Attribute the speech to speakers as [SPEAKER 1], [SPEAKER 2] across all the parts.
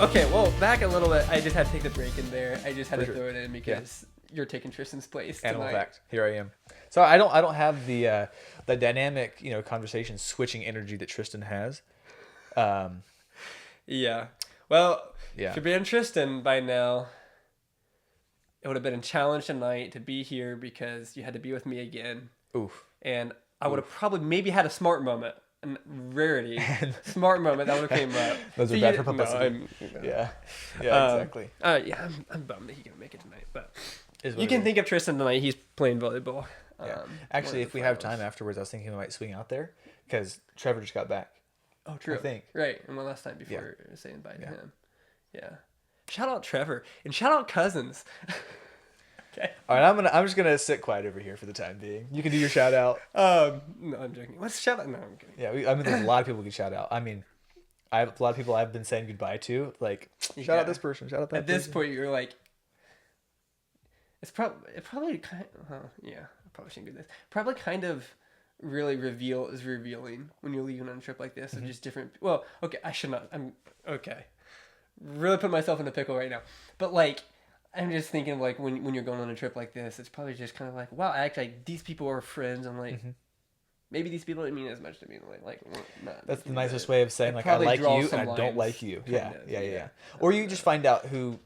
[SPEAKER 1] Okay, well, back a little bit. I just had to take the break in there. I just had
[SPEAKER 2] For
[SPEAKER 1] to
[SPEAKER 2] sure.
[SPEAKER 1] throw it in because you're taking Tristan's place
[SPEAKER 2] Animal
[SPEAKER 1] tonight.
[SPEAKER 2] fact. Here I am. So I don't have the dynamic, conversation switching energy that Tristan has.
[SPEAKER 1] Yeah. Well,
[SPEAKER 2] Yeah.
[SPEAKER 1] if you're being Tristan by now, it would have been a challenge tonight to be here because you had to be with me again.
[SPEAKER 2] Oof.
[SPEAKER 1] And I would have probably maybe had a smart moment. And rarity. Smart moment that would have came up.
[SPEAKER 2] Those are
[SPEAKER 1] So
[SPEAKER 2] bad
[SPEAKER 1] you-
[SPEAKER 2] for
[SPEAKER 1] no,
[SPEAKER 2] publicity.
[SPEAKER 1] I'm-
[SPEAKER 2] Yeah. Yeah, exactly.
[SPEAKER 1] Yeah, I'm bummed that he can't make it tonight. But
[SPEAKER 2] Is what
[SPEAKER 1] you
[SPEAKER 2] it
[SPEAKER 1] can
[SPEAKER 2] is.
[SPEAKER 1] think of Tristan tonight. He's playing volleyball.
[SPEAKER 2] Yeah.
[SPEAKER 1] One
[SPEAKER 2] Actually,
[SPEAKER 1] of
[SPEAKER 2] if
[SPEAKER 1] the
[SPEAKER 2] we have
[SPEAKER 1] finals.
[SPEAKER 2] time afterwards, I was thinking we might swing out there because Trevor just got back.
[SPEAKER 1] Oh, true.
[SPEAKER 2] I think.
[SPEAKER 1] Right. And one last time before saying bye to
[SPEAKER 2] Yeah.
[SPEAKER 1] him. Yeah. Shout out Trevor and shout out Cousins. Okay.
[SPEAKER 2] All right, I'm just gonna sit quiet over here for the time being. You can do your shout out.
[SPEAKER 1] No, I'm joking. What's shout out? No, I'm kidding.
[SPEAKER 2] Yeah, there's a lot of people we can shout out. I mean, I have a lot of people I've been saying goodbye to. Like, shout
[SPEAKER 1] Yeah.
[SPEAKER 2] out this person, shout out that
[SPEAKER 1] At this
[SPEAKER 2] person.
[SPEAKER 1] point, you're like, it probably kind. Yeah, I probably shouldn't do this. Probably kind of really revealing when you're leaving on a trip like this of just different. Well, okay, I should not. I'm okay. Really put myself in a pickle right now, but like. I'm just thinking, like, when you're going on a trip like this, it's probably just kind of like, wow, actually, like, these people are friends. I'm like, maybe these people didn't mean as much to me. Not
[SPEAKER 2] That's the nicest way of saying, like, I
[SPEAKER 1] probably
[SPEAKER 2] like
[SPEAKER 1] draw
[SPEAKER 2] you
[SPEAKER 1] some
[SPEAKER 2] and I don't
[SPEAKER 1] lines,
[SPEAKER 2] like you.
[SPEAKER 1] kind
[SPEAKER 2] Yeah,
[SPEAKER 1] of,
[SPEAKER 2] yeah,
[SPEAKER 1] yeah.
[SPEAKER 2] yeah. Or you just find out who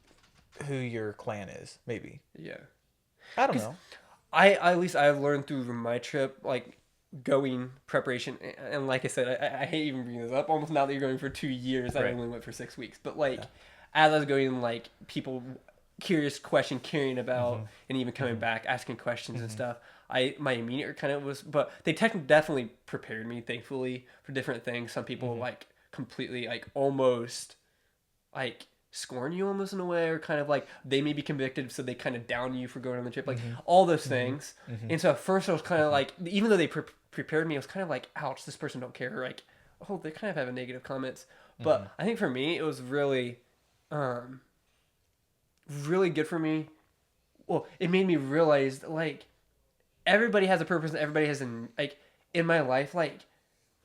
[SPEAKER 2] your clan is, maybe.
[SPEAKER 1] Yeah.
[SPEAKER 2] I don't know.
[SPEAKER 1] At least I've learned through my trip, like, going preparation. And like I said, I hate even bringing this up. Almost now that you're going for 2 years, I
[SPEAKER 2] Right.
[SPEAKER 1] only went for 6 weeks. But, like, as I was going, like, people... caring about and even coming back asking questions and stuff, my immediate kind of was, but they definitely prepared me, thankfully, for different things. Some people like completely like almost like scorn you almost in a way, or kind of like they may be convicted, so they kind of down you for going on the trip, like all those things. And so at first I was kind of like, even though they prepared me, I was kind of like, ouch, this person don't care, like, oh, they kind of have a negative comments. But I think for me it was really really good for me. Well, it made me realize that, like, everybody has a purpose and everybody has an, like, in my life, like,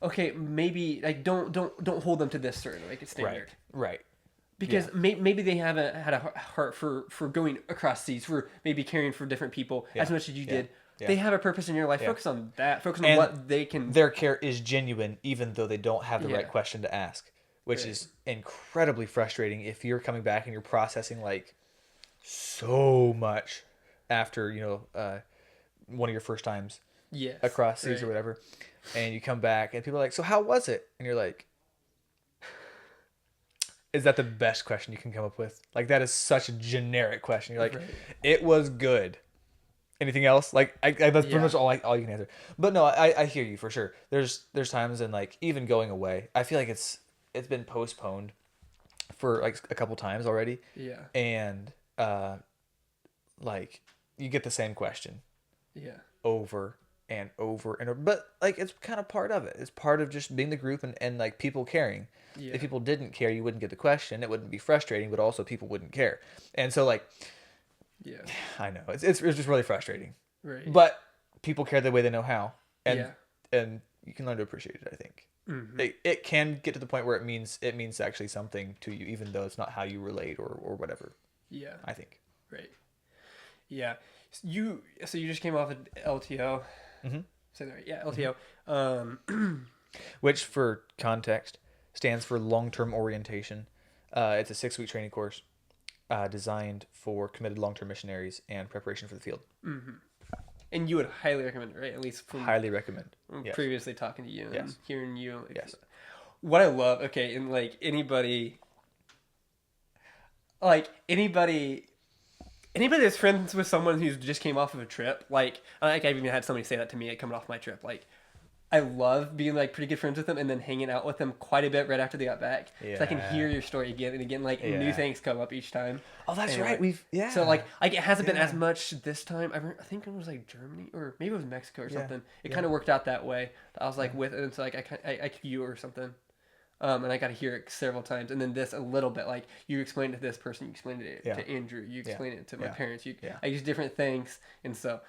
[SPEAKER 1] okay, maybe, like, don't hold them to this certain, like, standard.
[SPEAKER 2] Right.
[SPEAKER 1] Because maybe they haven't had a heart for going across seas, for maybe caring for different people as much as you did.
[SPEAKER 2] Yeah.
[SPEAKER 1] They have a purpose in your life. Focus on that. Focus on
[SPEAKER 2] And
[SPEAKER 1] what they can...
[SPEAKER 2] Their care is genuine, even though they don't have the right question to ask, which is incredibly frustrating if you're coming back and you're processing, like, so much after one of your first times across seas or whatever, and you come back and people are like, so how was it? And you're like, is that the best question you can come up with? Like, that is such a generic question. You're like, it was good. Anything else? Like, that's pretty much all you can answer. But no, I hear you for sure. There's times, and like, even going away, I feel like it's been postponed for like a couple times already.
[SPEAKER 1] Yeah.
[SPEAKER 2] And like, you get the same question over and over and over, but like, it's kind of part of it. It's part of just being the group and like people caring. If people didn't care, you wouldn't get the question. It wouldn't be frustrating, but also people wouldn't care. And so, like, I know it's just really frustrating, but people care the way they know how, and you can learn to appreciate it. I think it can get to the point where it means actually something to you, even though it's not how you relate or whatever. I think.
[SPEAKER 1] Right. Yeah. So you just came off of LTO. Say that right. Yeah, LTO.
[SPEAKER 2] Which, for context, stands for long-term orientation. It's a 6-week training course designed for committed long-term missionaries and preparation for the field.
[SPEAKER 1] And you would highly recommend it, right? At least from
[SPEAKER 2] Highly recommend.
[SPEAKER 1] previously talking to you and hearing you.
[SPEAKER 2] Yes.
[SPEAKER 1] What I love, okay, and like anybody that's friends with someone who's just came off of a trip, like I've even had somebody say that to me coming off my trip. Like, I love being like pretty good friends with them and then hanging out with them quite a bit right after they got back. So I can hear your story again and again. Like, new things come up each time.
[SPEAKER 2] Oh, that's
[SPEAKER 1] And,
[SPEAKER 2] right.
[SPEAKER 1] like, So like it hasn't been as much this time. I think it was like Germany or maybe it was Mexico or something. It kind of worked out that way. I was like with, and it's like I you or something. And I got to hear it several times. And then this a little bit, like, you explained it to this person, you explained it to Andrew, you explained it to my parents, I use different things. And so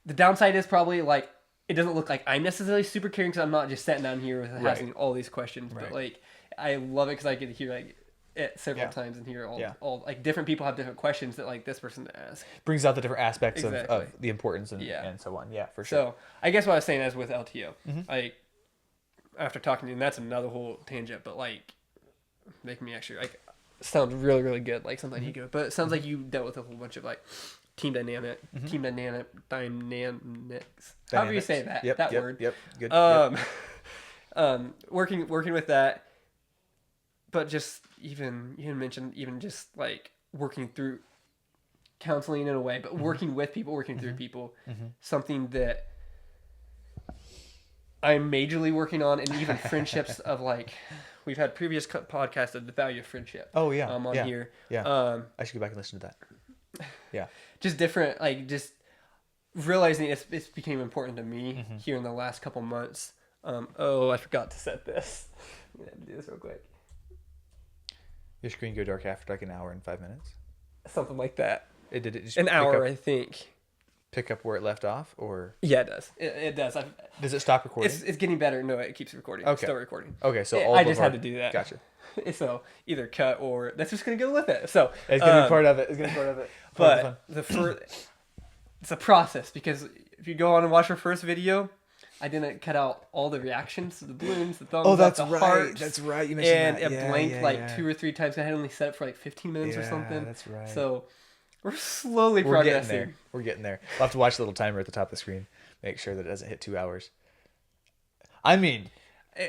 [SPEAKER 1] the downside is probably, like, it doesn't look like I'm necessarily super caring because I'm not just sitting down here with asking all these questions. But, like, I love it because I get to hear, like, it several times and hear all like different people have different questions that like this person asks.
[SPEAKER 2] Brings out the different aspects of the importance and so on. Yeah, for sure.
[SPEAKER 1] So I guess what I was saying is with LTO, like after talking to you, and that's another whole tangent, but like making me actually like sounds really, really good. Like something you go, but it sounds like you dealt with a whole bunch of like team dynamics. However you say that, word.
[SPEAKER 2] Yep. Good.
[SPEAKER 1] Working with that, but just even mentioned even just like working through counseling in a way, but working with people, working through people, something that I'm majorly working on, and even friendships of like we've had previous podcasts of the value of friendship.
[SPEAKER 2] Oh yeah,
[SPEAKER 1] on here.
[SPEAKER 2] Yeah, I should go back and listen to that. Yeah,
[SPEAKER 1] just different, like just realizing it's became important to me here in the last couple months. I forgot to set this. I'm gonna have to do this real quick.
[SPEAKER 2] Your screen go dark after like an hour and 5 minutes.
[SPEAKER 1] Something like that.
[SPEAKER 2] Did it just
[SPEAKER 1] an hour, I think.
[SPEAKER 2] Pick up where it left off, or
[SPEAKER 1] yeah, it does. It does.
[SPEAKER 2] Does it stop recording?
[SPEAKER 1] It's getting better. No, it keeps recording.
[SPEAKER 2] Okay,
[SPEAKER 1] it's still recording.
[SPEAKER 2] Okay, so
[SPEAKER 1] I just had to do that.
[SPEAKER 2] Gotcha.
[SPEAKER 1] So either cut or that's just gonna go with it. So
[SPEAKER 2] it's gonna be part of it. It's gonna be part of it.
[SPEAKER 1] But it's a process, because if you go on and watch our first video, I didn't cut out all the reactions to the balloons, the thumbs up, the hearts.
[SPEAKER 2] That's right. You mentioned
[SPEAKER 1] that. And it blanked 2 or 3 times. I had only set it for like 15 minutes or something.
[SPEAKER 2] That's right.
[SPEAKER 1] So we're slowly progressing.
[SPEAKER 2] We're getting there. We'll have to watch the little timer at the top of the screen. Make sure that it doesn't hit 2 hours. I mean,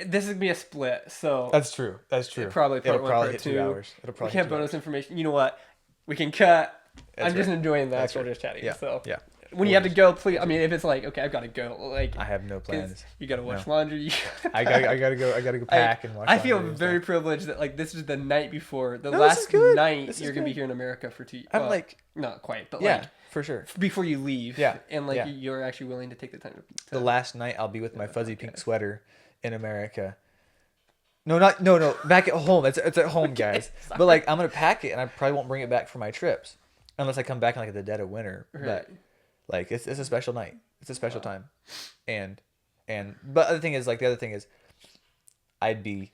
[SPEAKER 1] this is gonna be a split, so
[SPEAKER 2] that's true.
[SPEAKER 1] It'll probably
[SPEAKER 2] hit 2 hours. It'll probably.
[SPEAKER 1] We can't bonus information. You know what? We can cut. I'm just enjoying the actual just chatting.
[SPEAKER 2] Yeah.
[SPEAKER 1] So yeah. When you have to go, please. I mean, if it's like, okay, I've got to go. Like,
[SPEAKER 2] I have no plans.
[SPEAKER 1] You got to wash laundry.
[SPEAKER 2] I gotta go pack and wash.
[SPEAKER 1] I feel very privileged that like this is the night before the last night you're gonna be here in America for 2 years.
[SPEAKER 2] I'm like,
[SPEAKER 1] not quite, but
[SPEAKER 2] yeah,
[SPEAKER 1] like
[SPEAKER 2] for sure.
[SPEAKER 1] Before you leave.
[SPEAKER 2] Yeah.
[SPEAKER 1] And like you're actually willing to take the time to.
[SPEAKER 2] The last night I'll be with my fuzzy pink sweater in America. No, back at home. It's at home, guys. Sorry. But like I'm gonna pack it, and I probably won't bring it back for my trips, unless I come back in like at the dead of winter. Right. But like it's a special night. It's a special time, but the other thing is, I'd be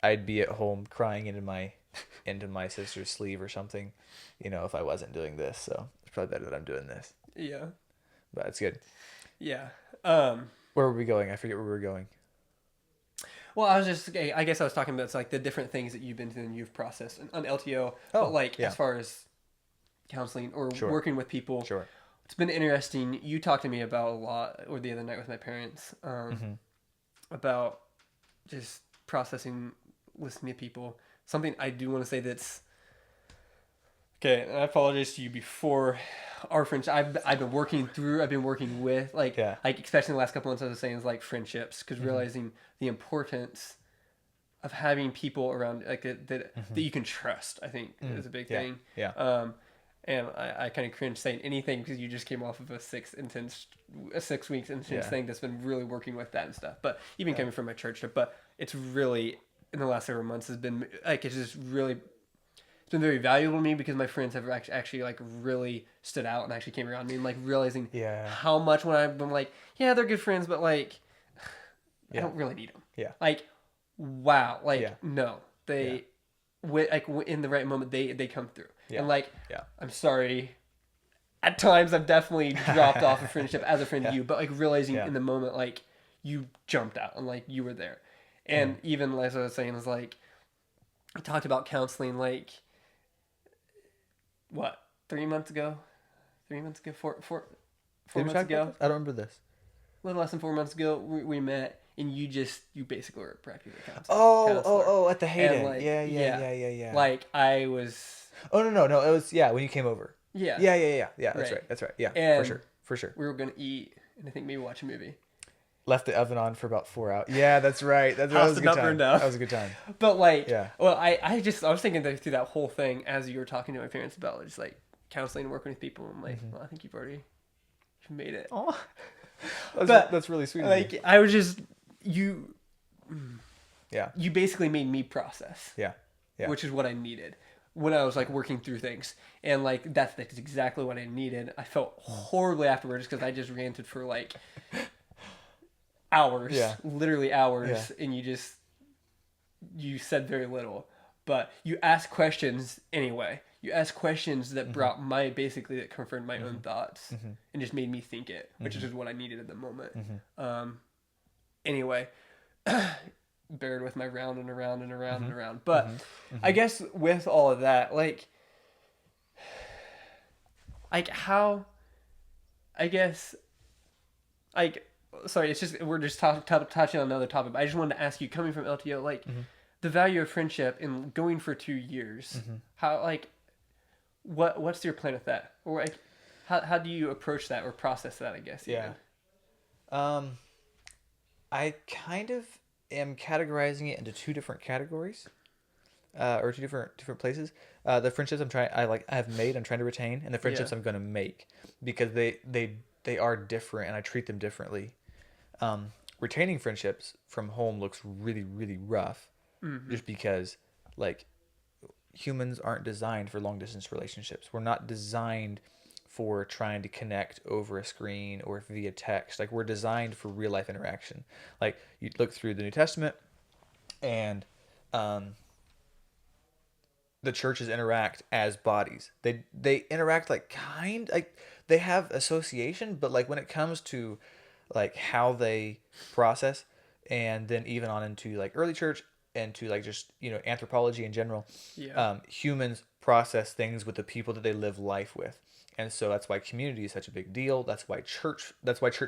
[SPEAKER 2] at home crying into my sister's sleeve or something, if I wasn't doing this. So it's probably better that I'm doing this.
[SPEAKER 1] Yeah.
[SPEAKER 2] But it's good.
[SPEAKER 1] Yeah.
[SPEAKER 2] Where were we going? I forget where we were going.
[SPEAKER 1] Well, I guess I was talking about like the different things that you've been through and you've processed on LTO, but like as far as counseling or working with people.
[SPEAKER 2] Sure.
[SPEAKER 1] It's been interesting. You talked to me about a lot, or the other night with my parents, about just processing, listening to people. Something I do want to say that's okay. And I apologize to you before our friendship. I've been working with like especially in the last couple months. I was saying is like friendships, because realizing the importance of having people around like that you can trust. I think is a big thing.
[SPEAKER 2] Yeah.
[SPEAKER 1] And I kind of cringe saying anything, because you just came off of a 6 weeks intense thing that's been really working with that and stuff. But even coming from my church trip, but it's really in the last several months has been like it's been very valuable to me, because my friends have actually like really stood out and actually came around me, and like realizing how much when I've been like, yeah, they're good friends, but like I don't really need them.
[SPEAKER 2] Yeah.
[SPEAKER 1] Like, wow. Like no, they in the right moment they come through. Yeah. And like, I'm sorry. At times, I've definitely dropped off a friendship as a friend to you, but like realizing in the moment, like you jumped out and like you were there, and even as I was saying, is like I talked about counseling like 3 months ago, 4 months ago.
[SPEAKER 2] I don't remember this.
[SPEAKER 1] A little less than 4 months ago, we met. And you basically were a practical counselor.
[SPEAKER 2] Oh, at the Hayden.
[SPEAKER 1] Like,
[SPEAKER 2] yeah.
[SPEAKER 1] Like I was.
[SPEAKER 2] Oh no! It was when you came over. Yeah. That's right. Yeah,
[SPEAKER 1] and
[SPEAKER 2] for sure.
[SPEAKER 1] We were gonna eat and I think maybe watch a movie.
[SPEAKER 2] Left the oven on for about 4 hours. Yeah, that's right. That was a good time. That was a good time.
[SPEAKER 1] But like, well, I was thinking through that whole thing as you were talking to my parents about just like counseling and working with people. I'm like, well, I think you've made it.
[SPEAKER 2] Oh, that's really sweet.
[SPEAKER 1] Like I was just. You basically made me process.
[SPEAKER 2] Yeah.
[SPEAKER 1] Which is what I needed when I was like working through things, and like that's exactly what I needed. I felt horribly afterwards because I just ranted for like hours, literally hours, and you said very little. but you ask questions anyway. You ask questions that
[SPEAKER 2] Mm-hmm.
[SPEAKER 1] brought my basically that confirmed my own thoughts
[SPEAKER 2] Mm-hmm.
[SPEAKER 1] and just made me think it, which is
[SPEAKER 2] Mm-hmm.
[SPEAKER 1] just what I needed at the moment.
[SPEAKER 2] Mm-hmm.
[SPEAKER 1] Anyway, bared with my round and around and around and around.
[SPEAKER 2] Mm-hmm.
[SPEAKER 1] But
[SPEAKER 2] Mm-hmm.
[SPEAKER 1] I guess with all of that, like how, I guess, like, sorry, it's just we're just touching on another topic. But I just wanted to ask you, coming from LTO, like
[SPEAKER 2] Mm-hmm.
[SPEAKER 1] the value of friendship and going for 2 years.
[SPEAKER 2] Mm-hmm.
[SPEAKER 1] How like what's your plan with that, or like how do you approach that or process that? I guess
[SPEAKER 2] Yeah.
[SPEAKER 1] even.
[SPEAKER 2] Um, I kind of am categorizing it into two different categories, or two different places. The friendships I have made, I'm trying to retain, and the
[SPEAKER 1] Yeah.
[SPEAKER 2] friendships I'm going to make because they are different, and I treat them differently. Retaining friendships from home looks really really rough,
[SPEAKER 1] Mm-hmm.
[SPEAKER 2] just because like humans aren't designed for long distance relationships. We're not designed for trying to connect over a screen or via text. Like we're designed for real life interaction. Like you look through the New Testament and um, the churches interact as bodies. They interact like they have association, but like when it comes to like how they process, and then even on into like early church and to like just anthropology in general,
[SPEAKER 1] Yeah.
[SPEAKER 2] humans process things with the people that they live life with. And so that's why community is such a big deal. That's why church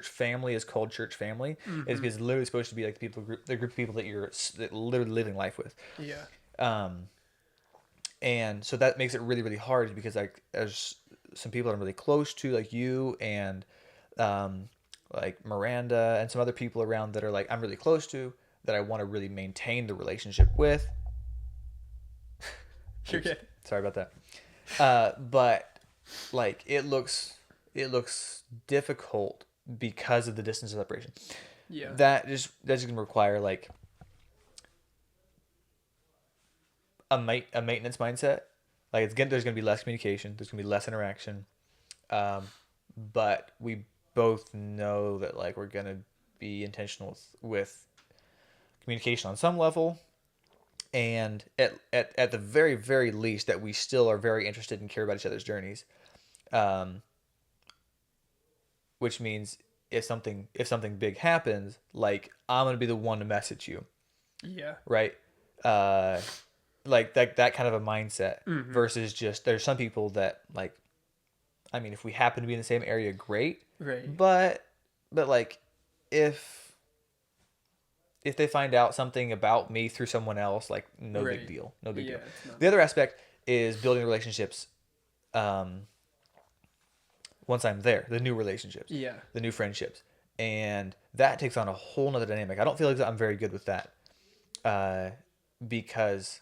[SPEAKER 2] family is called church family, is
[SPEAKER 1] Mm-hmm.
[SPEAKER 2] because it's literally supposed to be like the group of people that you're literally living life with.
[SPEAKER 1] Yeah.
[SPEAKER 2] Um, and so that makes it really really hard because like there's some people I'm really close to, like you and um, like Miranda and some other people around that are like I'm really close to, that I want to really maintain the relationship with.
[SPEAKER 1] You're
[SPEAKER 2] Oops,
[SPEAKER 1] good.
[SPEAKER 2] sorry about that. But like it looks difficult because of the distance separation.
[SPEAKER 1] Yeah.
[SPEAKER 2] That's just gonna require like a maintenance mindset. Like there's gonna be less communication. There's gonna be less interaction. Um, but we both know that like we're gonna be intentional with communication on some level, and at the very very least that we still are very interested and care about each other's journeys. Um, which means if something big happens, like I'm gonna be the one to message you,
[SPEAKER 1] Yeah.
[SPEAKER 2] right? Uh, like that kind of a mindset
[SPEAKER 1] Mm-hmm.
[SPEAKER 2] versus just there's some people that like I mean if we happen to be in the same area, great,
[SPEAKER 1] Right.
[SPEAKER 2] but like if if they find out something about me through someone else, like no big
[SPEAKER 1] Right.
[SPEAKER 2] deal, no big
[SPEAKER 1] Yeah.
[SPEAKER 2] deal.
[SPEAKER 1] It's not.
[SPEAKER 2] The other aspect is building relationships. Um, once I'm there, the new relationships,
[SPEAKER 1] Yeah.
[SPEAKER 2] the new friendships, and that takes on a whole nother dynamic. I don't feel like I'm very good with that, because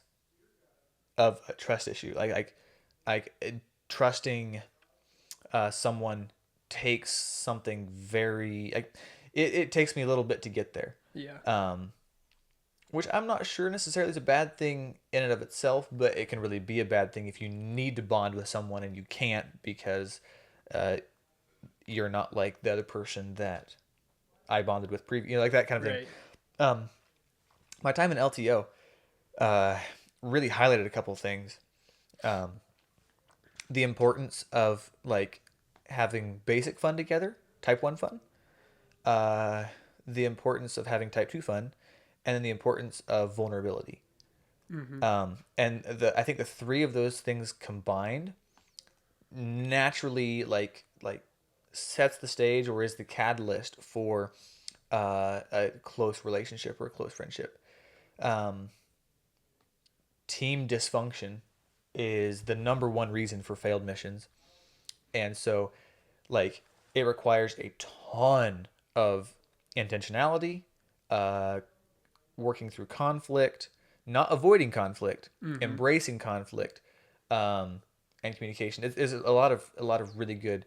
[SPEAKER 2] of a trust issue. Trusting someone takes something very like it takes me a little bit to get there.
[SPEAKER 1] Yeah.
[SPEAKER 2] Um, which I'm not sure necessarily is a bad thing in and of itself, but it can really be a bad thing if you need to bond with someone and you can't because uh, you're not like the other person that I bonded with previous, like that kind of thing.
[SPEAKER 1] Right.
[SPEAKER 2] Um, my time in LTO uh, really highlighted a couple of things. Um, the importance of like having basic fun together, type 1 fun, uh, the importance of having type 2 fun, and then the importance of vulnerability.
[SPEAKER 1] Mm-hmm.
[SPEAKER 2] And I think the three of those things combined naturally like sets the stage or is the catalyst for a close relationship or a close friendship. Um, team dysfunction is the number one reason for failed missions, and so like it requires a ton of intentionality, uh, working through conflict, not avoiding conflict,
[SPEAKER 1] Mm-hmm.
[SPEAKER 2] embracing conflict, and communication. It's a lot of really good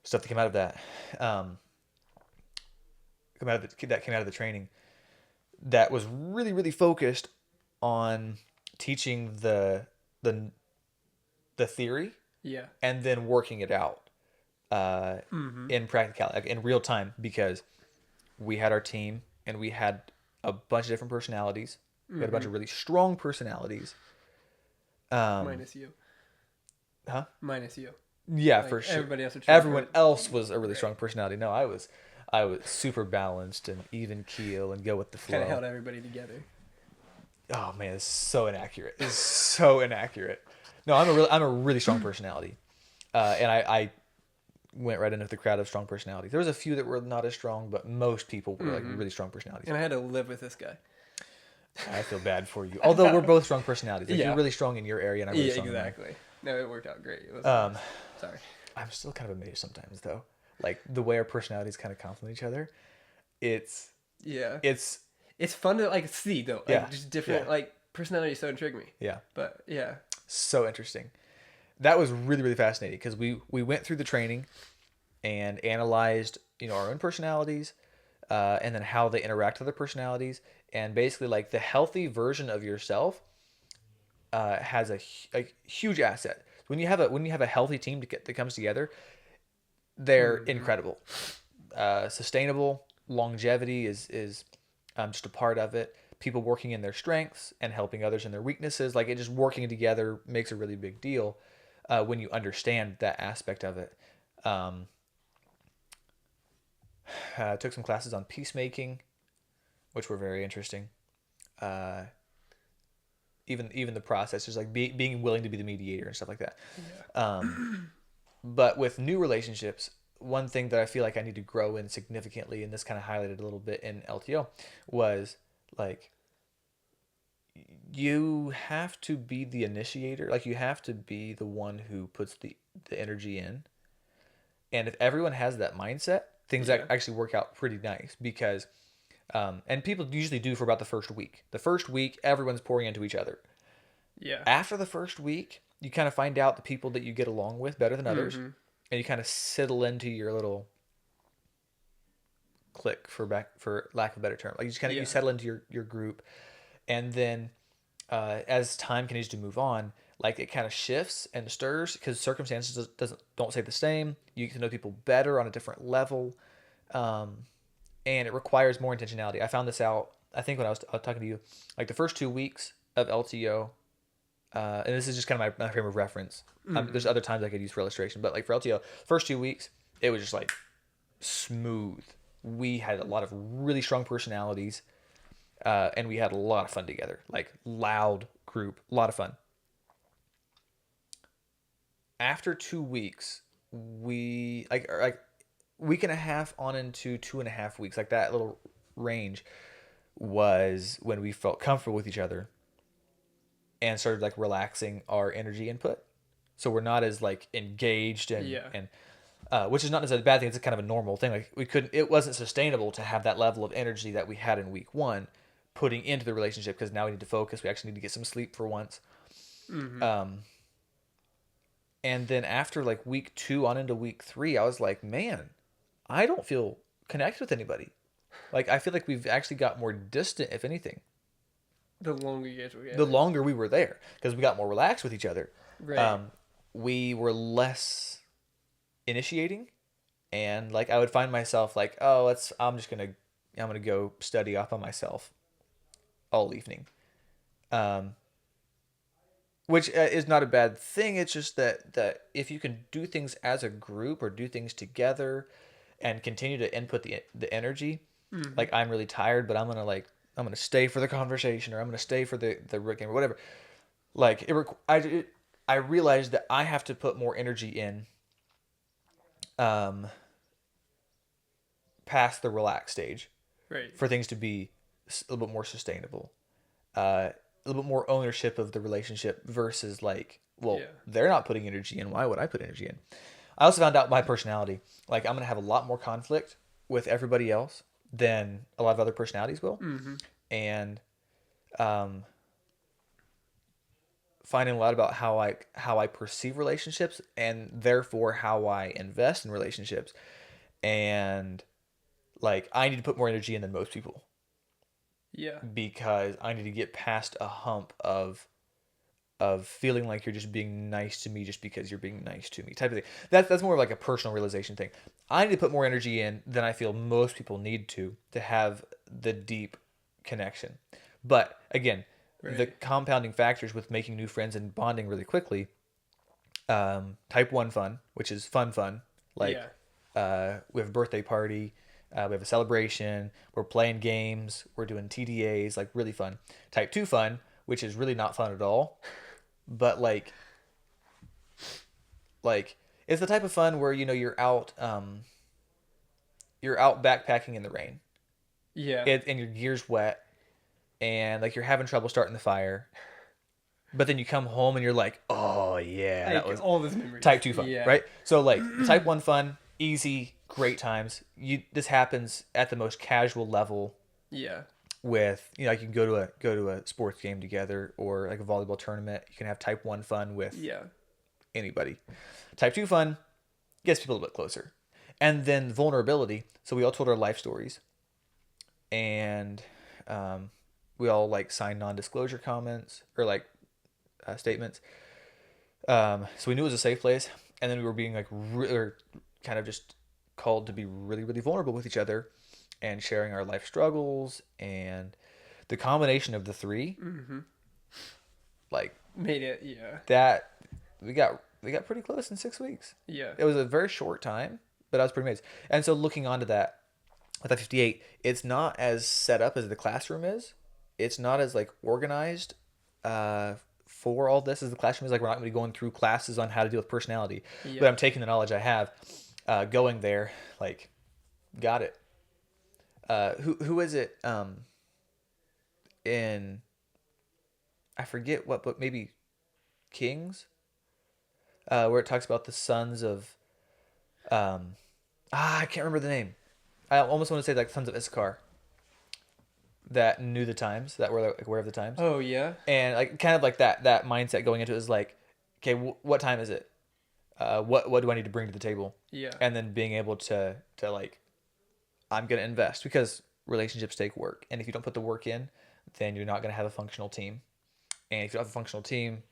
[SPEAKER 2] stuff that came out of that. Um, that came out of the training that was really really focused on teaching the the theory
[SPEAKER 1] Yeah.
[SPEAKER 2] and then working it out
[SPEAKER 1] Mm-hmm.
[SPEAKER 2] in practicality, like in real time, because we had our team and we had a bunch of different personalities. We had a bunch
[SPEAKER 1] Mm-hmm.
[SPEAKER 2] of really strong personalities,
[SPEAKER 1] Minus you.
[SPEAKER 2] Huh?
[SPEAKER 1] Minus you.
[SPEAKER 2] Yeah,
[SPEAKER 1] like
[SPEAKER 2] for sure.
[SPEAKER 1] Everyone
[SPEAKER 2] else was a really strong personality. No, I was super balanced and even keel and go with the flow.
[SPEAKER 1] Kind of held everybody together.
[SPEAKER 2] Oh man, it's so inaccurate. It's so inaccurate. No, I'm a really strong personality, and I went right into the crowd of strong personalities. There was a few that were not as strong, but most people were like really strong personalities.
[SPEAKER 1] And I had to live with this guy.
[SPEAKER 2] I feel bad for you. Although we're both strong personalities. Like,
[SPEAKER 1] Yeah.
[SPEAKER 2] You're really strong in your area, and I'm really strong
[SPEAKER 1] exactly. In mine. No, it worked out great. It was sorry.
[SPEAKER 2] I'm still kind of amazed sometimes, though. Like, the way our personalities kind of complement each other. It's
[SPEAKER 1] fun to like see though. Like just different
[SPEAKER 2] yeah.
[SPEAKER 1] like personalities so intrigue me.
[SPEAKER 2] Yeah.
[SPEAKER 1] But yeah.
[SPEAKER 2] So interesting. That was really, really fascinating because we went through the training and analyzed, our own personalities, and then how they interact with other personalities, and basically like the healthy version of yourself has a huge asset. When you have a healthy team that comes together, they're incredible, sustainable. Longevity is just a part of it. People working in their strengths and helping others in their weaknesses, like it just working together makes a really big deal when you understand that aspect of it. Took some classes on peacemaking, which were very interesting. Even the process is like being willing to be the mediator and stuff like that. Yeah. But with new relationships, one thing that I feel like I need to grow in significantly, and this kind of highlighted a little bit in LTO, was like you have to be the initiator. Like you have to be the one who puts the energy in. And if everyone has that mindset, things actually work out pretty nice because, and people usually do for about the first week. The first week, everyone's pouring into each other.
[SPEAKER 1] Yeah.
[SPEAKER 2] After the first week, you kind of find out the people that you get along with better than others, and you kind of settle into your little clique, for lack of a better term. Like you just kind of you settle into your group, and then as time continues to move on, like it kind of shifts and stirs because circumstances don't stay the same. You get to know people better on a different level, and it requires more intentionality. I found this out, I think, when I was talking to you, like the first 2 weeks of LTO, and this is just kind of my frame of reference. There's other times I could use for illustration, but like for LTO, first 2 weeks, it was just like smooth. We had a lot of really strong personalities, and we had a lot of fun together. Like loud group, a lot of fun. After 2 weeks, we like week and a half on into 2.5 weeks, like that little range was when we felt comfortable with each other and started like relaxing our energy input. So we're not as like engaged and which is not necessarily a bad thing. It's kind of a normal thing. Like it wasn't sustainable to have that level of energy that we had in week 1 putting into the relationship because now we need to focus. We actually need to get some sleep for once. And then after like week 2 on into week 3, I was like, man, I don't feel connected with anybody. Like I feel like we've actually got more distant, if anything.
[SPEAKER 1] The longer you guys were
[SPEAKER 2] The longer we were there, because we got more relaxed with each other.
[SPEAKER 1] Right.
[SPEAKER 2] We were less initiating, and like I would find myself like, oh, I'm gonna go study off on myself all evening, which is not a bad thing. It's just that if you can do things as a group or do things together, and continue to input the energy, like I'm really tired, but I'm gonna stay for the conversation, or I'm gonna stay for the game or whatever. Like I realized that I have to put more energy in, past the relaxed stage,
[SPEAKER 1] right,
[SPEAKER 2] for things to be a little bit more sustainable, a little bit more ownership of the relationship versus like, well, they're not putting energy in. Why would I put energy in? I also found out my personality. Like I'm gonna have a lot more conflict with everybody else than a lot of other personalities will, and finding a lot about how I perceive relationships and therefore how I invest in relationships, and like I need to put more energy in than most people.
[SPEAKER 1] Yeah.
[SPEAKER 2] Because I need to get past a hump of feeling like you're just being nice to me just because you're being nice to me type of thing. That's more of like a personal realization thing. I need to put more energy in than I feel most people need to have the deep connection. But again, the compounding factors with making new friends and bonding really quickly. Type 1 fun, which is fun. Like, we have a birthday party. We have a celebration. We're playing games. We're doing TDAs, like really fun. Type 2 fun, which is really not fun at all. But like it's the type of fun where, you're out backpacking in the rain.
[SPEAKER 1] Yeah.
[SPEAKER 2] And your gear's wet and like you're having trouble starting the fire. But then you come home and you're like, oh yeah, that was
[SPEAKER 1] all this memories.
[SPEAKER 2] Type 2 fun, right? So like type 1 fun, easy, great times. This happens at the most casual level.
[SPEAKER 1] Yeah.
[SPEAKER 2] With like you can go to a sports game together or like a volleyball tournament. You can have type 1 fun with anybody. Type 2 fun gets people a bit closer. And then vulnerability. So we all told our life stories. And we all like signed non-disclosure comments or like statements. So we knew it was a safe place. And then we were being like kind of just called to be really, really vulnerable with each other and sharing our life struggles. And the combination of the three, like
[SPEAKER 1] made it,
[SPEAKER 2] that we got pretty close in 6 weeks.
[SPEAKER 1] Yeah.
[SPEAKER 2] It was a very short time, but I was pretty amazed. And so looking onto that, with that 58, it's not as set up as the classroom is. It's not as like organized for all this as the classroom is. Like we're not going to be going through classes on how to deal with personality. Yeah. But I'm taking the knowledge I have, going there, like, got it. Who is it? In I forget what book, maybe Kings, where it talks about the sons of, I can't remember the name. I almost want to say like sons of Issachar that knew the times, that were like aware of the times.
[SPEAKER 1] Oh yeah.
[SPEAKER 2] And like kind of like that mindset going into it is like, okay, what time is it? What do I need to bring to the table?
[SPEAKER 1] Yeah.
[SPEAKER 2] And then being able to like, I'm going to invest, because relationships take work. And if you don't put the work in, then you're not going to have a functional team. And if you don't have a functional team,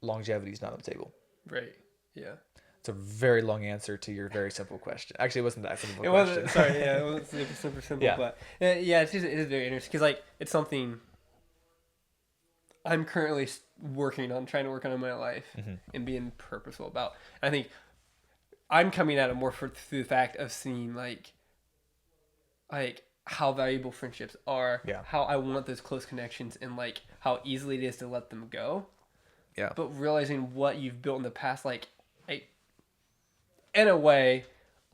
[SPEAKER 2] longevity is not on the table.
[SPEAKER 1] Right. Yeah.
[SPEAKER 2] It's a very long answer to your very simple question. Actually, it wasn't that simple.
[SPEAKER 1] It wasn't. Sorry. Yeah, it wasn't super simple. Yeah. But it is very interesting because like it's something I'm currently working on, trying to work on in my life and being purposeful about. I think I'm coming at it more through the fact of seeing like how valuable friendships are.
[SPEAKER 2] Yeah.
[SPEAKER 1] How I want those close connections and like how easily it is to let them go.
[SPEAKER 2] Yeah.
[SPEAKER 1] But realizing what you've built in the past, like, in a way,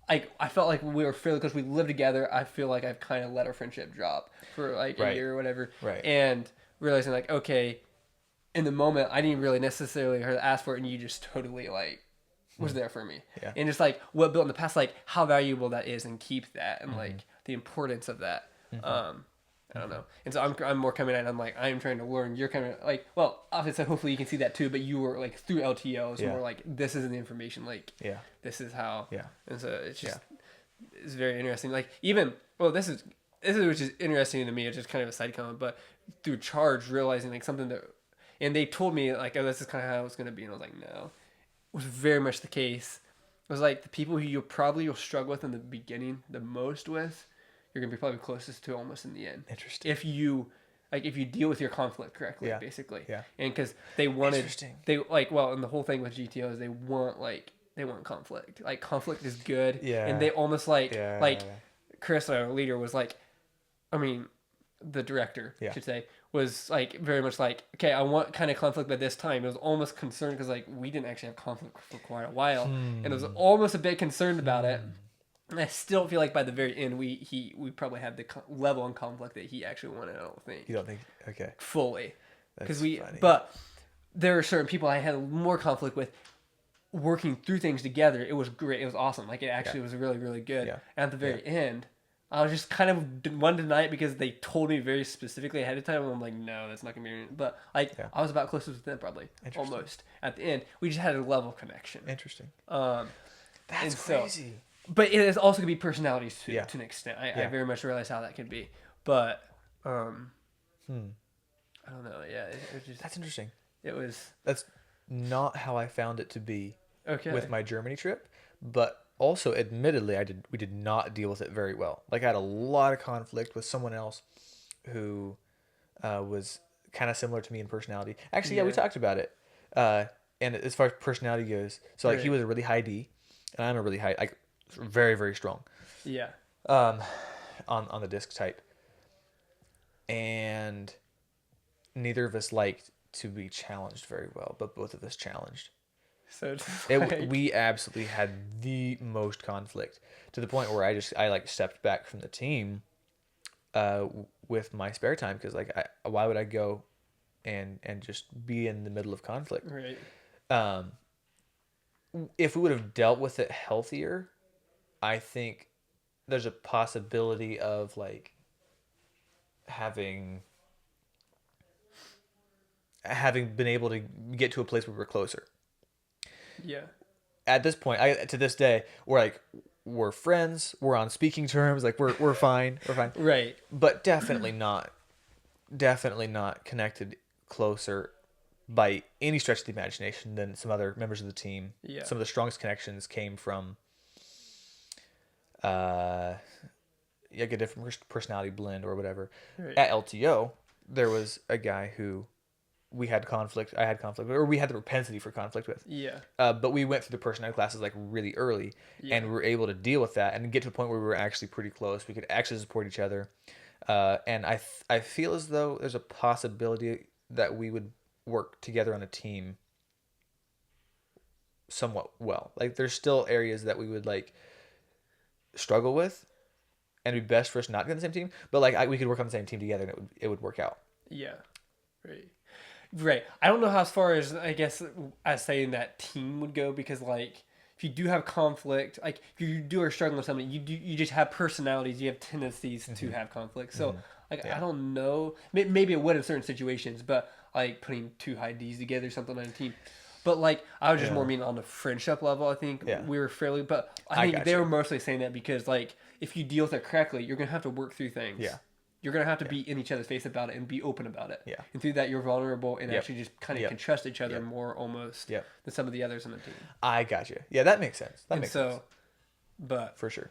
[SPEAKER 1] I felt like we were fairly close. We lived together. I feel like I've kind of let our friendship drop for like a year or whatever.
[SPEAKER 2] Right.
[SPEAKER 1] And realizing like, okay, in the moment, I didn't really necessarily ask for it, and you just totally like was there for me.
[SPEAKER 2] Yeah.
[SPEAKER 1] And just like what built in the past, like how valuable that is, and keep that, and like the importance of that. I don't know. And so I'm more coming at it. I'm like, I'm trying to learn. You're kind of like, well, obviously, hopefully you can see that too, but you were like through LTOs more like, this is the information. Like, this is how.
[SPEAKER 2] Yeah.
[SPEAKER 1] And so it's just, it's very interesting. Like even, well, this is which is interesting to me. It's just kind of a side comment, but through Charge, realizing like something that, and they told me like, oh, this is kind of how it's going to be. And I was like, no, it was very much the case. It was like the people who you'll struggle with in the beginning the most with, you're gonna be probably closest to almost in the end.
[SPEAKER 2] Interesting.
[SPEAKER 1] If you deal with your conflict correctly, basically.
[SPEAKER 2] Yeah.
[SPEAKER 1] And because they wanted, and the whole thing with GTO is they want conflict. Like conflict is good.
[SPEAKER 2] Yeah.
[SPEAKER 1] And they almost like Chris, our leader, was like, I mean, the director, I should say, was like very much like, okay, I want kind of conflict at this time. It was almost concerned because like we didn't actually have conflict for quite a while, and it was almost a bit concerned about it. And I still feel like by the very end, we probably had the level of conflict that he actually wanted. I don't think.
[SPEAKER 2] You don't think? Okay.
[SPEAKER 1] Fully, because but there are certain people I had more conflict with. Working through things together, it was great. It was awesome. Like it actually was really, really good. Yeah. And at the very end, I was just kind of wanted to deny it because they told me very specifically ahead of time. And I'm like, no, that's not gonna be. But like, I was about closest with them probably almost at the end. We just had a level of connection.
[SPEAKER 2] Interesting.
[SPEAKER 1] That's
[SPEAKER 2] crazy.
[SPEAKER 1] So, but it is also going to be personalities too, to an extent. I very much realize how that can be. But, I don't know. Yeah. It just,
[SPEAKER 2] that's interesting. That's not how I found it to be with my Germany trip. But also, admittedly, we did not deal with it very well. Like I had a lot of conflict with someone else who was kind of similar to me in personality. Actually, yeah, we talked about it. And as far as personality goes, so like he was a really high D, and I'm a really high, like very, very strong.
[SPEAKER 1] Yeah.
[SPEAKER 2] On the disc type, and neither of us liked to be challenged very well, but both of us challenged.
[SPEAKER 1] So
[SPEAKER 2] we absolutely had the most conflict, to the point where I like stepped back from the team with my spare time, because like why would I go and just be in the middle of conflict?
[SPEAKER 1] Right.
[SPEAKER 2] If we would have dealt with it healthier, I think there's a possibility of like having been able to get to a place where we're closer.
[SPEAKER 1] Yeah.
[SPEAKER 2] At this point, to this day, we're friends, we're on speaking terms, like we're fine, we're fine.
[SPEAKER 1] Right.
[SPEAKER 2] But definitely not connected closer by any stretch of the imagination than some other members of the team.
[SPEAKER 1] Yeah.
[SPEAKER 2] Some of the strongest connections came from like a different personality blend or whatever.
[SPEAKER 1] Right.
[SPEAKER 2] At LTO, there was a guy who I had conflict with, or we had the propensity for conflict with.
[SPEAKER 1] Yeah.
[SPEAKER 2] But we went through the personality classes like really early, and we were able to deal with that and get to a point where we were actually pretty close. We could actually support each other. And I feel as though there's a possibility that we would work together on a team somewhat well. Like there's still areas that we would like struggle with, and it'd be best for us not to get on the same team. But like we could work on the same team together, and it would work out.
[SPEAKER 1] Yeah. Right. Right. I don't know how as far as I guess as saying that team would go, because like if you do have conflict, like if you do are struggling with something, you just have personalities, you have tendencies to have conflict. So like I don't know, maybe it would in certain situations, but like putting two high D's together, something on a team. But like I was just more meaning on the friendship level. I think we were fairly, but I think they were mostly saying that because like if you deal with it correctly, you're gonna have to work through things.
[SPEAKER 2] Yeah.
[SPEAKER 1] You're going to have to be in each other's face about it and be open about it.
[SPEAKER 2] Yeah.
[SPEAKER 1] And through that, you're vulnerable and actually just kind of can trust each other more almost than some of the others on the team.
[SPEAKER 2] I got you. Yeah, that makes sense. That makes sense.
[SPEAKER 1] But.
[SPEAKER 2] For sure.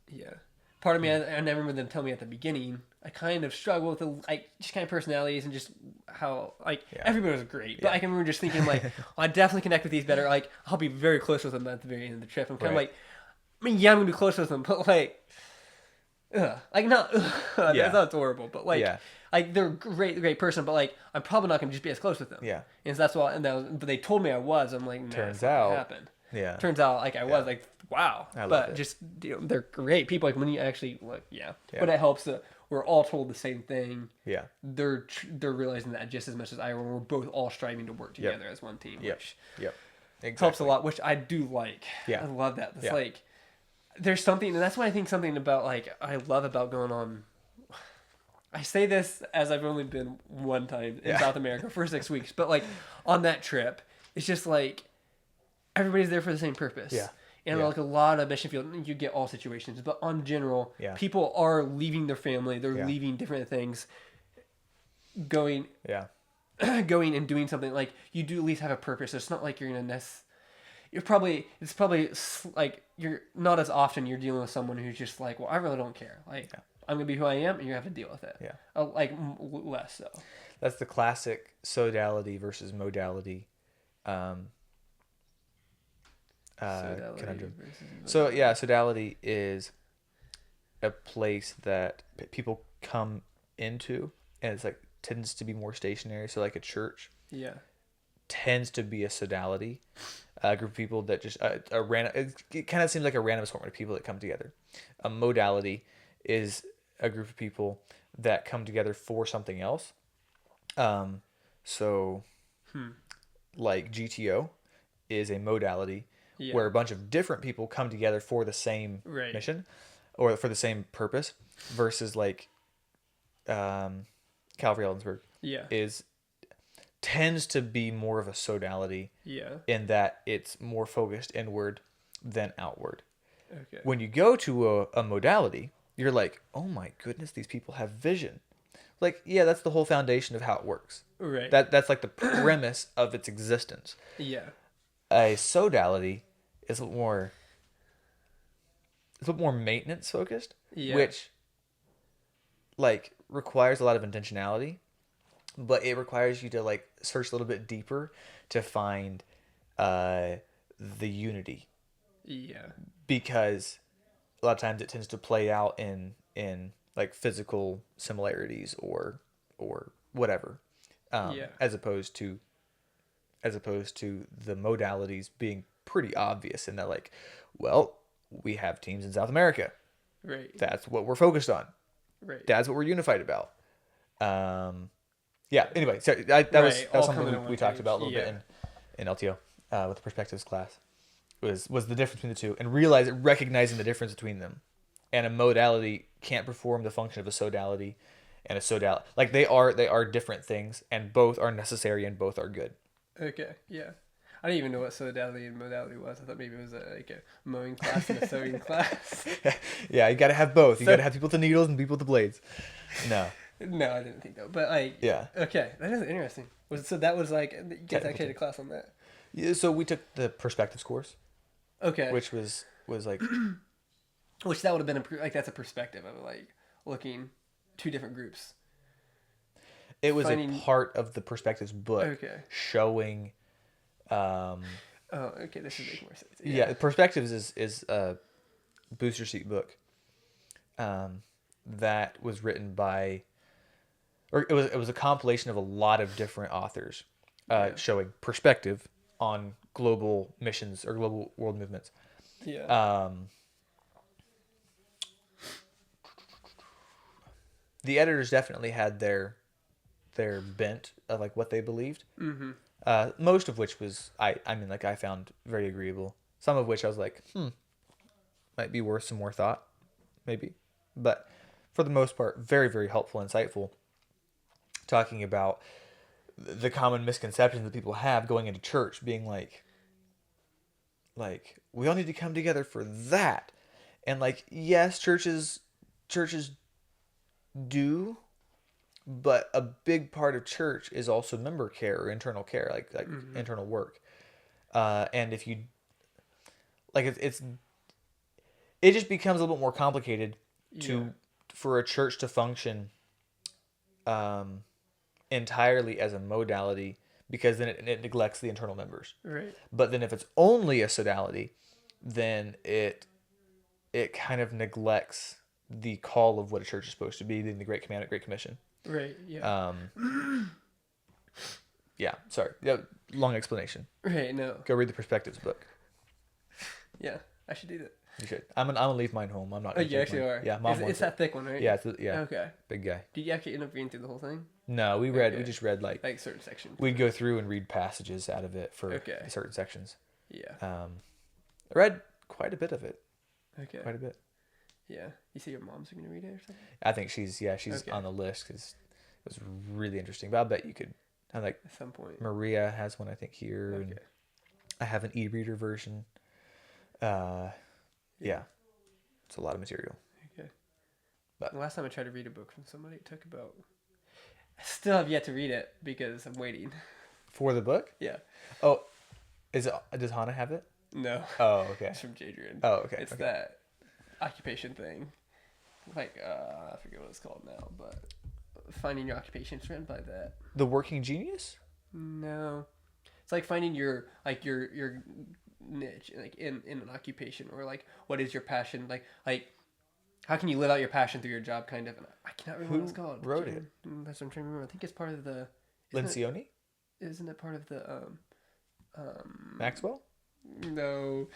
[SPEAKER 1] Yeah. Part of me, I remember them telling me at the beginning, I kind of struggle with the, like, just kind of personalities and just how, like, everybody was great. But I can remember just thinking, like, I definitely connect with these better. Like, I'll be very close with them at the very end of the trip. I'm kind of like, I mean, yeah, I'm going to be close with them, but, like, like not that's horrible, but like like they're great person, but like I'm probably not gonna just be as close with them.
[SPEAKER 2] Yeah.
[SPEAKER 1] And so that's why, but they told me I was. I'm like,
[SPEAKER 2] turns out
[SPEAKER 1] happened.
[SPEAKER 2] Yeah.
[SPEAKER 1] Turns out like I was like, wow. But just they're great people. Like when you actually look, But it helps that we're all told the same thing.
[SPEAKER 2] Yeah.
[SPEAKER 1] They're realizing that just as much as I am. We're both all striving to work together as one team. Which helps a lot. Which I do like.
[SPEAKER 2] Yeah.
[SPEAKER 1] I love that. It's like. There's something, and that's why I think something about, like, I love about going on. I say this as I've only been one time in South America for 6 weeks, but, like, on that trip, it's just, like, everybody's there for the same purpose. Yeah. And, like, a lot of mission field, you get all situations, but on general, people are leaving their family, they're leaving different things, going and doing something. Like, you do at least have a purpose. It's not like you're going to it's probably like you're not as often you're dealing with someone who's just like, well, I really don't care. Like I'm gonna be who I am, and you have to deal with it. Yeah. Like less so.
[SPEAKER 2] That's the classic sodality versus modality. Conundrum. So sodality is a place that people come into, and it's like tends to be more stationary. So like a church. Yeah. Tends to be a sodality. A group of people that just a random. It kind of seems like a random assortment of people that come together. A modality is a group of people that come together for something else. Like GTO is a modality where a bunch of different people come together for the same mission or for the same purpose. Versus like Calvary Ellensburg tends to be more of a sodality in that it's more focused inward than outward. Okay. When you go to a modality, you're like, oh my goodness, these people have vision. Like, that's the whole foundation of how it works. Right. That's like the premise of its existence. Yeah. A sodality is a little more maintenance focused, which like requires a lot of intentionality. but it requires you to like search a little bit deeper to find the unity.
[SPEAKER 1] Yeah.
[SPEAKER 2] Because a lot of times it tends to play out in like physical similarities or whatever,
[SPEAKER 1] Yeah.
[SPEAKER 2] as opposed to the modalities being pretty obvious in that, like, well, we have teams in South America.
[SPEAKER 1] Right.
[SPEAKER 2] That's what we're focused on.
[SPEAKER 1] Right.
[SPEAKER 2] That's what we're unified about. Yeah. Anyway, so that was something we talked about a little bit in LTO with the perspectives class. Was the difference between the two, and recognizing the difference between them, and a modality can't perform the function of a sodality, and a sodality, like they are different things, and both are necessary and both are good.
[SPEAKER 1] Okay. Yeah. I didn't even know what sodality and modality was. I thought maybe it was like a mowing class and a sewing class.
[SPEAKER 2] Yeah, you got to have both. You got to have people with the needles and people with the blades. No.
[SPEAKER 1] No, I didn't think that. But like,
[SPEAKER 2] yeah.
[SPEAKER 1] Okay, that is interesting. So that was like you guys actually had a class on that.
[SPEAKER 2] Yeah, so we took the perspectives course.
[SPEAKER 1] Okay.
[SPEAKER 2] Which was like,
[SPEAKER 1] which that would have been like that's a perspective of like looking two different groups.
[SPEAKER 2] It was a part of the perspectives book.
[SPEAKER 1] Okay.
[SPEAKER 2] Showing.
[SPEAKER 1] Oh, okay. This is making more sense.
[SPEAKER 2] Yeah, perspectives is a booster seat book. That was written by, or it was a compilation of a lot of different authors, showing perspective on global missions or global world movements.
[SPEAKER 1] Yeah.
[SPEAKER 2] The editors definitely had their bent of like what they believed.
[SPEAKER 1] Mm-hmm.
[SPEAKER 2] Most of which was I found very agreeable. Some of which I was like, might be worth some more thought, maybe. But for the most part, very, very helpful, insightful. Talking about the common misconceptions that people have going into church, being like we all need to come together for that, and like, yes, churches do, but a big part of church is also member care or internal care, like mm-hmm. internal work, and if you like, it just becomes a little bit more complicated for a church to function entirely as a modality, because then it neglects the internal members.
[SPEAKER 1] Right.
[SPEAKER 2] But then if it's only a sodality, then it kind of neglects the call of what a church is supposed to be, in the Great Commandment, Great Commission.
[SPEAKER 1] Right. Yeah.
[SPEAKER 2] Yeah. Sorry. Yeah. Long explanation.
[SPEAKER 1] Right. No.
[SPEAKER 2] Go read the Perspectives book.
[SPEAKER 1] Yeah, I should do that.
[SPEAKER 2] You should. I'm gonna leave mine home. I'm not.
[SPEAKER 1] You actually are.
[SPEAKER 2] Yeah, Mom.
[SPEAKER 1] It's that thick one, right?
[SPEAKER 2] Yeah. Yeah.
[SPEAKER 1] Okay.
[SPEAKER 2] Big guy.
[SPEAKER 1] Did you actually end up reading through the whole thing?
[SPEAKER 2] No, we read. Okay. We just read like
[SPEAKER 1] certain sections.
[SPEAKER 2] We'd go through and read passages out of it for certain sections.
[SPEAKER 1] Yeah.
[SPEAKER 2] I read quite a bit of it.
[SPEAKER 1] Okay.
[SPEAKER 2] Quite a bit.
[SPEAKER 1] Yeah. You say your mom's gonna read it or something?
[SPEAKER 2] I think she's on the list because it was really interesting. But I bet you could. I like
[SPEAKER 1] at some point.
[SPEAKER 2] Maria has one, I think, here. Okay. And I have an e-reader version. Yeah. It's a lot of material.
[SPEAKER 1] Okay. But the last time I tried to read a book from somebody, it took about... I still have yet to read it because I'm waiting.
[SPEAKER 2] For the book?
[SPEAKER 1] Yeah.
[SPEAKER 2] Oh, does Hannah have it?
[SPEAKER 1] No.
[SPEAKER 2] Oh, okay.
[SPEAKER 1] It's from Jadrian.
[SPEAKER 2] Oh, okay.
[SPEAKER 1] It's that occupation thing. Like, I forget what it's called now, but finding your occupation is written by that.
[SPEAKER 2] The Working Genius?
[SPEAKER 1] No. It's like finding your niche, like in an occupation, or like what is your passion, like how can you live out your passion through your job, kind of. And I cannot remember what it's called.
[SPEAKER 2] Who wrote it?
[SPEAKER 1] That's what I'm trying to remember. I think it's part of the
[SPEAKER 2] Lencioni?
[SPEAKER 1] Isn't it part of the
[SPEAKER 2] Maxwell?
[SPEAKER 1] No,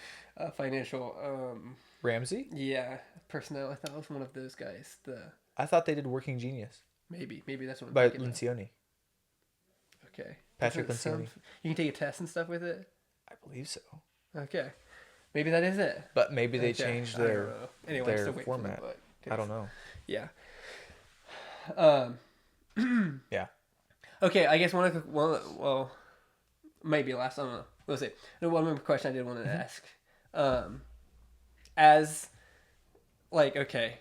[SPEAKER 1] financial
[SPEAKER 2] Ramsey?
[SPEAKER 1] Yeah, personnel. I thought it was one of those guys.
[SPEAKER 2] I thought they did Working Genius.
[SPEAKER 1] Maybe that's what I'm
[SPEAKER 2] by
[SPEAKER 1] thinking
[SPEAKER 2] Lencioni.
[SPEAKER 1] Of. Okay.
[SPEAKER 2] Patrick Lencioni.
[SPEAKER 1] You can take a test and stuff with it?
[SPEAKER 2] I believe so.
[SPEAKER 1] Okay. Maybe that is it.
[SPEAKER 2] But maybe they changed their
[SPEAKER 1] format.
[SPEAKER 2] I don't know.
[SPEAKER 1] Yeah.
[SPEAKER 2] Yeah.
[SPEAKER 1] Okay, I guess well, maybe last, I don't know. We'll see. No, one more question I did want to ask. As, like, okay.